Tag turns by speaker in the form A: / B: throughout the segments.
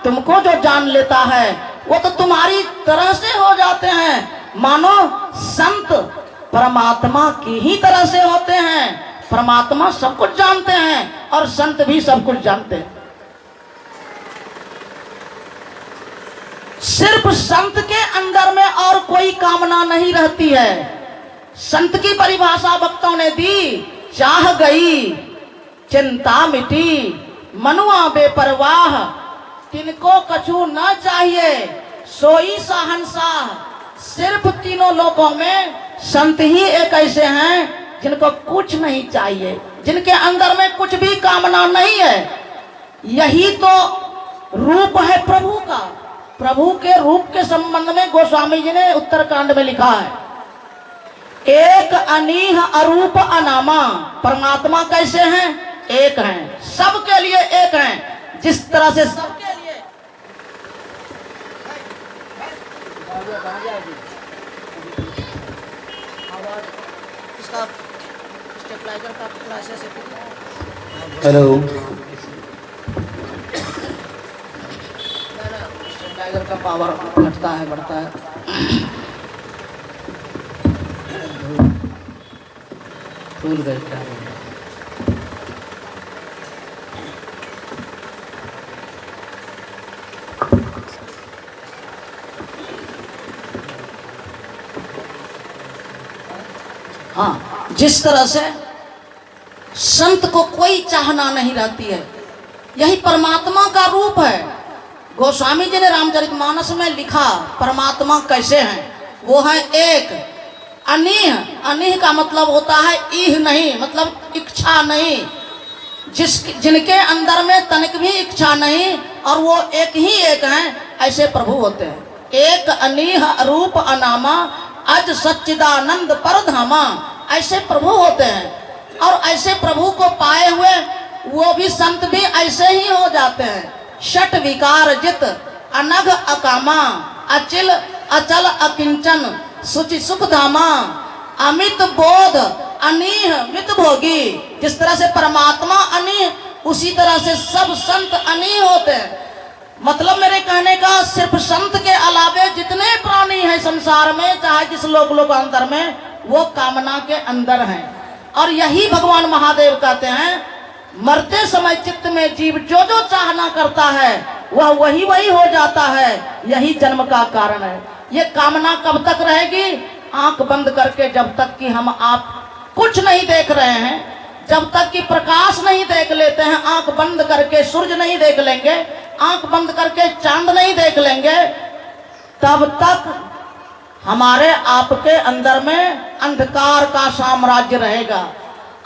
A: तुमको जो जान लेता है वो तो तुम्हारी तरह से हो जाते हैं। मानो संत परमात्मा की ही तरह से होते हैं। परमात्मा सब कुछ जानते हैं और संत भी सब कुछ जानते हैं। सिर्फ संत के अंदर में और कोई कामना नहीं रहती है। संत की परिभाषा भक्तों ने दी, चाह गई चिंता मिटी, मनुआ बेपरवाह, तिनको कछु न चाहिए सोई शहंशाह। सिर्फ तीनों लोकों में संत ही एक ऐसे हैं जिनको कुछ नहीं चाहिए, जिनके अंदर में कुछ भी कामना नहीं है। यही तो रूप है प्रभु का। प्रभु के रूप के संबंध में गोस्वामी जी ने उत्तरकांड में लिखा है, एक अनीह अरूप अनामा। परमात्मा कैसे हैं? एक हैं, सबके लिए एक हैं। जिस तरह से सबके लिए इसका स्टेबलाइजर का क्लासेस है।
B: हेलो,
A: स्टेबलाइजर का पावर घटता है बढ़ता है। फूल गए क्या? हाँ, जिस तरह से संत को कोई चाहना नहीं रहती है, यही परमात्मा का रूप है। गोस्वामी जी ने रामचरितमानस में लिखा परमात्मा कैसे हैं। वो है एक, अनीह। अनीह का मतलब होता है ईह नहीं, मतलब इच्छा नहीं। जिनके अंदर में तनिक भी इच्छा नहीं और वो एक ही एक हैं, ऐसे प्रभु होते हैं। एक अनीह रूप अनामा, अज सच्चिदानंद परधामा, ऐसे प्रभु होते हैं। और ऐसे प्रभु को पाए हुए वो भी संत भी ऐसे ही हो जाते हैं। षट विकार जित, अनघ अकामा, अचिल अचल अकिंचन, सुचि सुख धामा, अमित बोध, अनीह मित भोगी। जिस तरह से परमात्मा अनीह, उसी तरह से सब संत अनीह होते हैं। मतलब मेरे कहने का, सिर्फ संत के अलावे जितने प्राणी हैं संसार में, चाहे जिस लोकांतर में, वो कामना के अंदर हैं। और यही भगवान महादेव कहते हैं, मरते समय चित्त में जीव जो जो चाहना करता है वह वही वही हो जाता है। यही जन्म का कारण है। ये कामना कब तक रहेगी? आंख बंद करके, जब तक कि हम आप कुछ नहीं देख रहे हैं, जब तक कि प्रकाश नहीं देख लेते हैं, आंख बंद करके सूरज नहीं देख लेंगे, आंख बंद करके चांद नहीं देख लेंगे, तब तक हमारे आपके अंदर में अंधकार का साम्राज्य रहेगा।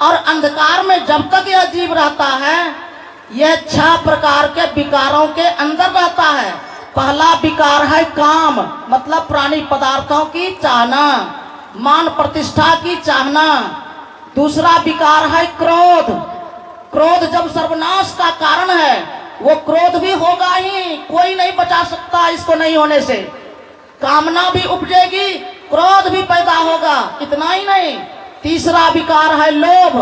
A: और अंधकार में जब तक यह जीव रहता है, यह 6 प्रकार के विकारों के अंदर रहता है। पहला विकार है काम, मतलब प्राणी पदार्थों की चाहना, मान प्रतिष्ठा की चाहना। दूसरा विकार है क्रोध। क्रोध जब सर्वनाश का कारण है, वो क्रोध भी होगा ही, कोई नहीं बचा सकता इसको नहीं होने से। कामना भी उपजेगी, क्रोध भी पैदा होगा। इतना ही नहीं, तीसरा विकार है लोभ,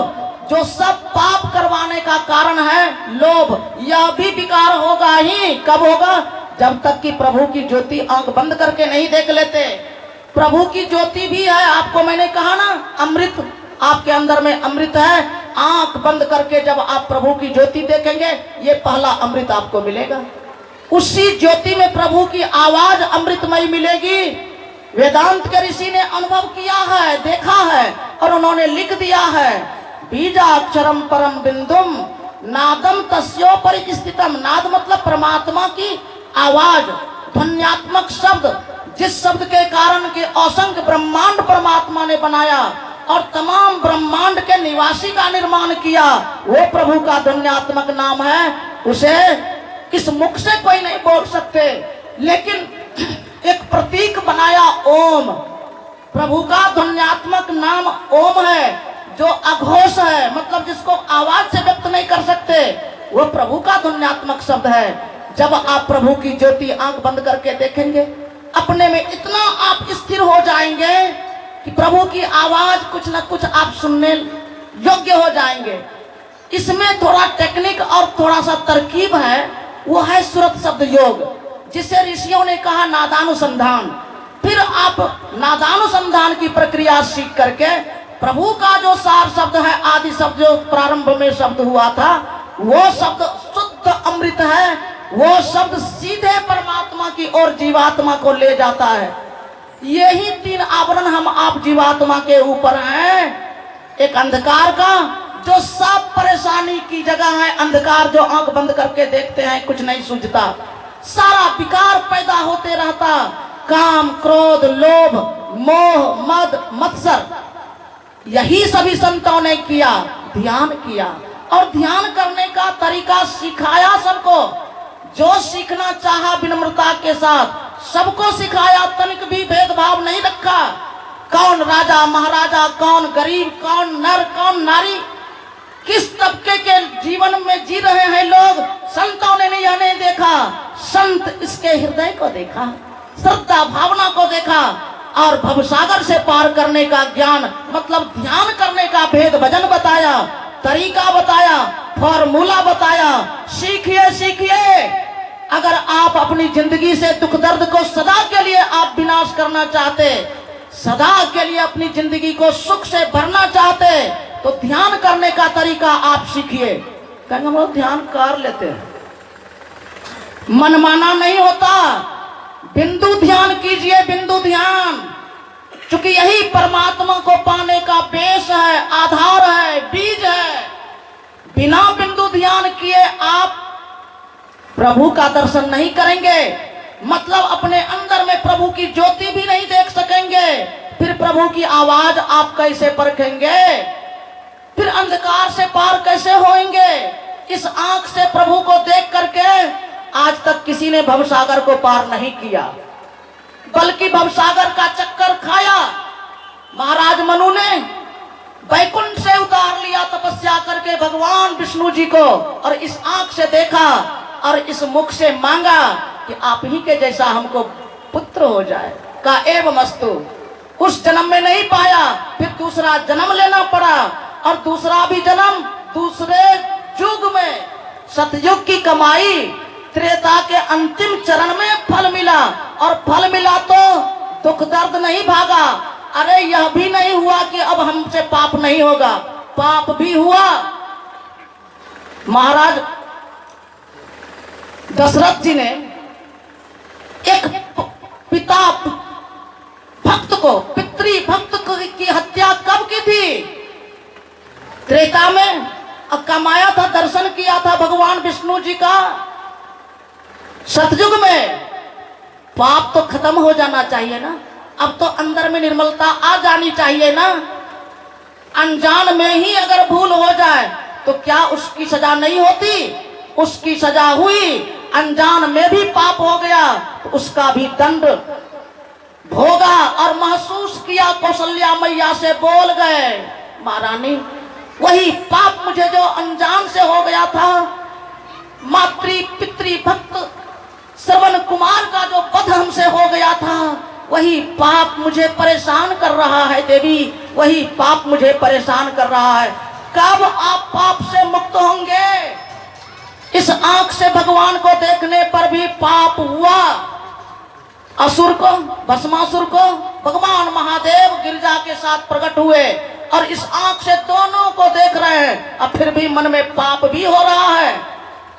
A: जो सब पाप करवाने का कारण है लोभ। यह भी विकार होगा ही। कब होगा? जब तक कि प्रभु की ज्योति आंख बंद करके नहीं देख लेते। प्रभु की ज्योति भी है, आपको मैंने कहा ना, अमृत आपके अंदर में अमृत है। आंख बंद करके जब आप प्रभु की ज्योति देखेंगे, ये पहला अमृत आपको मिलेगा। उसी ज्योति में प्रभु की आवाज अमृतमयी मिलेगी। वेदांत के ऋषि ने अनुभव किया है, देखा है और उन्होंने लिख दिया है, बीजाक्षरम परम बिंदुम नादम तस्योपरि स्थितम। नाद मतलब परमात्मा की आवाज, ध्वन्यात्मक शब्द, जिस शब्द के कारण के असंख्य ब्रह्मांड परमात्मा ने बनाया और तमाम ब्रह्मांड के निवासी का निर्माण किया, वो प्रभु का ध्वन्यात्मक नाम है। उसे इस मुख से कोई नहीं बोल सकते, लेकिन एक प्रतीक बनाया ओम। प्रभु का ध्वन्यात्मक नाम ओम है, जो अघोष है, मतलब जिसको आवाज से व्यक्त नहीं कर सकते, वो प्रभु का ध्वन्यात्मक शब्द है। जब आप प्रभु की ज्योति आंख बंद करके देखेंगे, अपने में इतना आप स्थिर हो जाएंगे कि प्रभु की आवाज कुछ न कुछ आप सुनने योग्य हो जाएंगे। इसमें थोड़ा टेक्निक और थोड़ा सा तरकीब है, वो है सुरत शब्द योग, जिसे ऋषियों ने कहा नादानुसंधान। फिर आप नादानुसंधान की प्रक्रिया सीख करके प्रभु का जो सार शब्द है, आदि शब्द जो प्रारंभ में शब्द हुआ था, वो शब्द शुद्ध अमृत है। वो शब्द सीधे परमात्मा की ओर जीवात्मा को ले जाता है। यही 3 आवरण हम आप जीवात्मा के ऊपर हैं। एक अंधकार का, जो सब परेशानी की जगह है, अंधकार जो आंख बंद करके देखते हैं कुछ नहीं सूझता, सारा विकार पैदा होते रहता, काम, क्रोध, लोभ, मोह, मद, मत्सर। यही सभी संतों ने किया, ध्यान किया, और ध्यान करने का तरीका सिखाया सबको। जो सीखना चाहा विनम्रता के साथ सबको सिखाया, तनिक भी भेदभाव नहीं रखा। कौन राजा महाराजा, कौन गरीब, कौन नर, कौन नारी, किस तबके के जीवन में जी रहे हैं लोग, संतों ने यह नहीं देखा। संत इसके हृदय को देखा, श्रद्धा भावना को देखा, और भवसागर से पार करने का ज्ञान, मतलब ध्यान करने का भेद भजन बताया, तरीका बताया, फॉर्मूला बताया। सीखिए सीखिए। अगर आप अपनी जिंदगी से दुख दर्द को सदा के लिए आप विनाश करना चाहते, सदा के लिए अपनी जिंदगी को सुख से भरना चाहते, तो ध्यान करने का तरीका आप सीखिए। कहेंगे हम लोग ध्यान कर लेते हैं, मनमाना नहीं होता। बिंदु ध्यान कीजिए, बिंदु ध्यान, क्योंकि यही परमात्मा को पाने का बेस है, आधार है, बीज है। बिना बिंदु ध्यान किए आप प्रभु का दर्शन नहीं करेंगे, मतलब अपने अंदर में प्रभु की ज्योति भी नहीं देख सकेंगे। फिर प्रभु की आवाज आप कैसे परखेंगे? फिर अंधकार से पार कैसे होएंगे? इस आंख से प्रभु को देख करके आज तक किसी ने भवसागर को पार नहीं किया, बल्कि भवसागर का चक्कर खाया। महाराज मनु ने बैकुंठ से उतार लिया तपस्या करके भगवान विष्णु जी को, और इस आंख से देखा और इस मुख से मांगा कि आप ही के जैसा हमको पुत्र हो जाए। का एवमस्तु। उस जन्म में नहीं पाया, फिर दूसरा जन्म लेना पड़ा, और दूसरा भी जन्म दूसरे युग में, सतयुग की कमाई, त्रेता के अंतिम चरण में फल मिला। और फल मिला तो दुख दर्द नहीं भागा। अरे यह भी नहीं हुआ कि अब हमसे पाप नहीं होगा, पाप भी हुआ। महाराज दशरथ जी ने एक पिता भक्त को, पितृ भक्त की हत्या कब की थी? त्रेता में। अब कमाया था, दर्शन किया था भगवान विष्णु जी का। सतयुग में पाप तो खत्म हो जाना चाहिए ना, अब तो अंदर में निर्मलता आ जानी चाहिए ना। अनजान में ही अगर भूल हो जाए तो क्या उसकी सजा नहीं होती? उसकी सजा हुई। अनजान में भी पाप हो गया तो उसका भी दंड भोगा, और महसूस किया। कौशल्या मैया से बोल गए, महारानी वही पाप मुझे जो अनजान से हो गया था, मातृ पितृ भक्त श्रवण कुमार का जो वध हमसे हो गया था, वही पाप मुझे परेशान कर रहा है देवी, वही पाप मुझे परेशान कर रहा है। कब आप पाप से मुक्त होंगे? इस आंख से भगवान को देखने पर भी पाप हुआ। असुर को, भस्मासुर को भगवान महादेव गिरिजा के साथ प्रकट हुए, और इस आंख से दोनों को देख रहे हैं, अब फिर भी मन में पाप भी हो रहा है।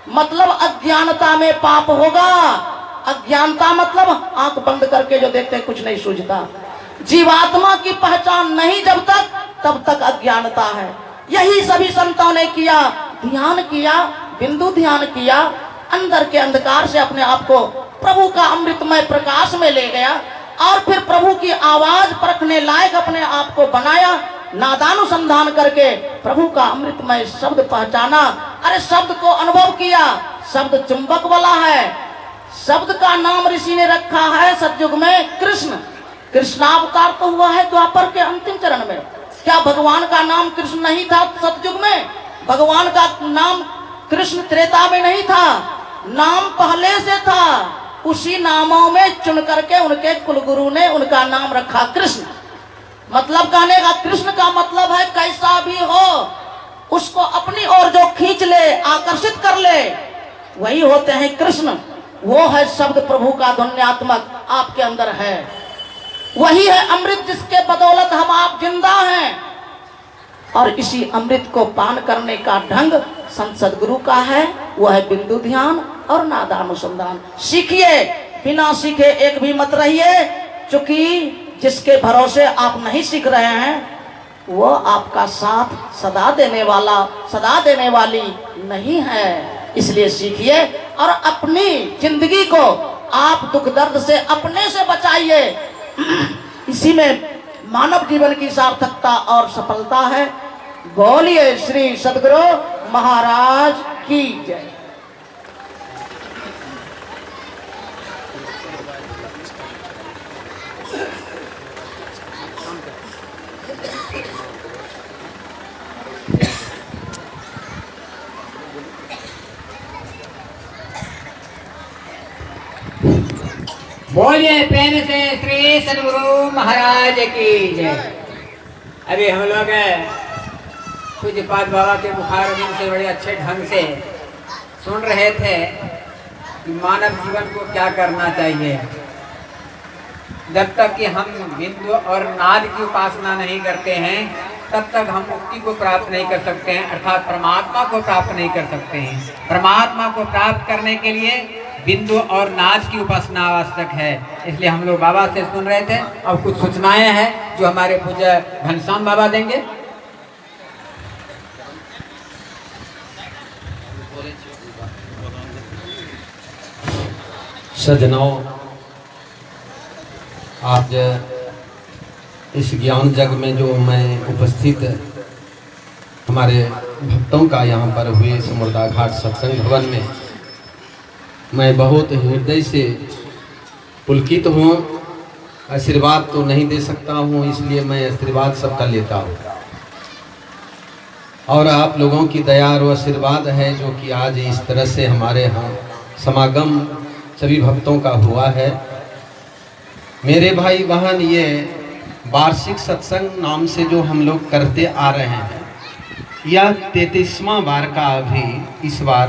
A: मतलब अज्ञानता में पाप होगा। अज्ञानता मतलब आंख बंद करके जो देखते हैं कुछ नहीं सूझता। जीवात्मा की पहचान नहीं जब तक, तब तक अज्ञानता है। यही सभी संतों ने किया, ध्यान किया, बिंदु ध्यान किया, अंदर के अंधकार से अपने आप को प्रभु का अमृतमय प्रकाश में ले गया, और फिर प्रभु की आवाज परखने लायक अपने आप को बनाया। नादानुसंधान करके प्रभु का अमृतमय शब्द पहचाना। अरे शब्द को अनुभव किया। शब्द चुंबक वाला है। शब्द का नाम ऋषि ने रखा है सतयुग में कृष्ण। कृष्णावतार तो हुआ है द्वापर के अंतिम चरण में। क्या भगवान का नाम कृष्ण नहीं था सतयुग में? भगवान का नाम कृष्ण त्रेता में नहीं था, नाम पहले से था। उसी नामों में चुन करके उनके कुलगुरु ने उनका नाम रखा कृष्ण। मतलब कहने का कृष्ण का मतलब है कैसा भी हो उसको अपनी ओर जो खींच ले, आकर्षित कर ले, वही होते हैं कृष्ण। वो है शब्द प्रभु का ध्वन्यात्मक आपके अंदर है। वही है अमृत जिसके बदौलत हम आप जिंदा हैं। और इसी अमृत को पान करने का ढंग संत सदगुरु का है। वह है बिंदु ध्यान और नादानुसंधान। सीखिए, बिना सीखे एक भी मत रहिए, क्योंकि जिसके भरोसे आप नहीं सीख रहे हैं वो आपका साथ सदा देने वाला, सदा देने वाली नहीं है। इसलिए सीखिए और अपनी जिंदगी को आप दुख दर्द से अपने से बचाइए। इसी में मानव जीवन की सार्थकता और सफलता है। बोलिए श्री सदगुरु महाराज की जय।
B: बोलिए प्रेम से श्री सदगुरु महाराज की जय। अभी हम लोग पूज्यपाद बाबा के मुखारबिंद से बड़े अच्छे ढंग से सुन रहे थे कि मानव जीवन को क्या करना चाहिए। जब तक कि हम बिंदु और नाद की उपासना नहीं करते हैं तब तक हम मुक्ति को प्राप्त नहीं कर सकते हैं, अर्थात परमात्मा को प्राप्त नहीं कर सकते हैं। परमात्मा को प्राप्त करने के लिए बिंदु और नाद की उपासना आवश्यक है। इसलिए हम लोग बाबा से सुन रहे थे। अब कुछ सूचनाएं हैं जो हमारे पूज्य घनश्याम बाबा देंगे।
C: सज्जनों, आज इस ज्ञान जग में जो मैं उपस्थित हमारे भक्तों का यहाँ पर हुए समुद्रा घाट सत्संग भवन में मैं बहुत हृदय से पुलकित हूँ। आशीर्वाद तो नहीं दे सकता हूँ, इसलिए मैं आशीर्वाद सबका लेता हूँ। और आप लोगों की दया और आशीर्वाद है जो कि आज इस तरह से हमारे यहाँ समागम सभी भक्तों का हुआ है। मेरे भाई बहन, ये वार्षिक सत्संग नाम से जो हम लोग करते आ रहे हैं, यह 33वां बार का अभी इस बार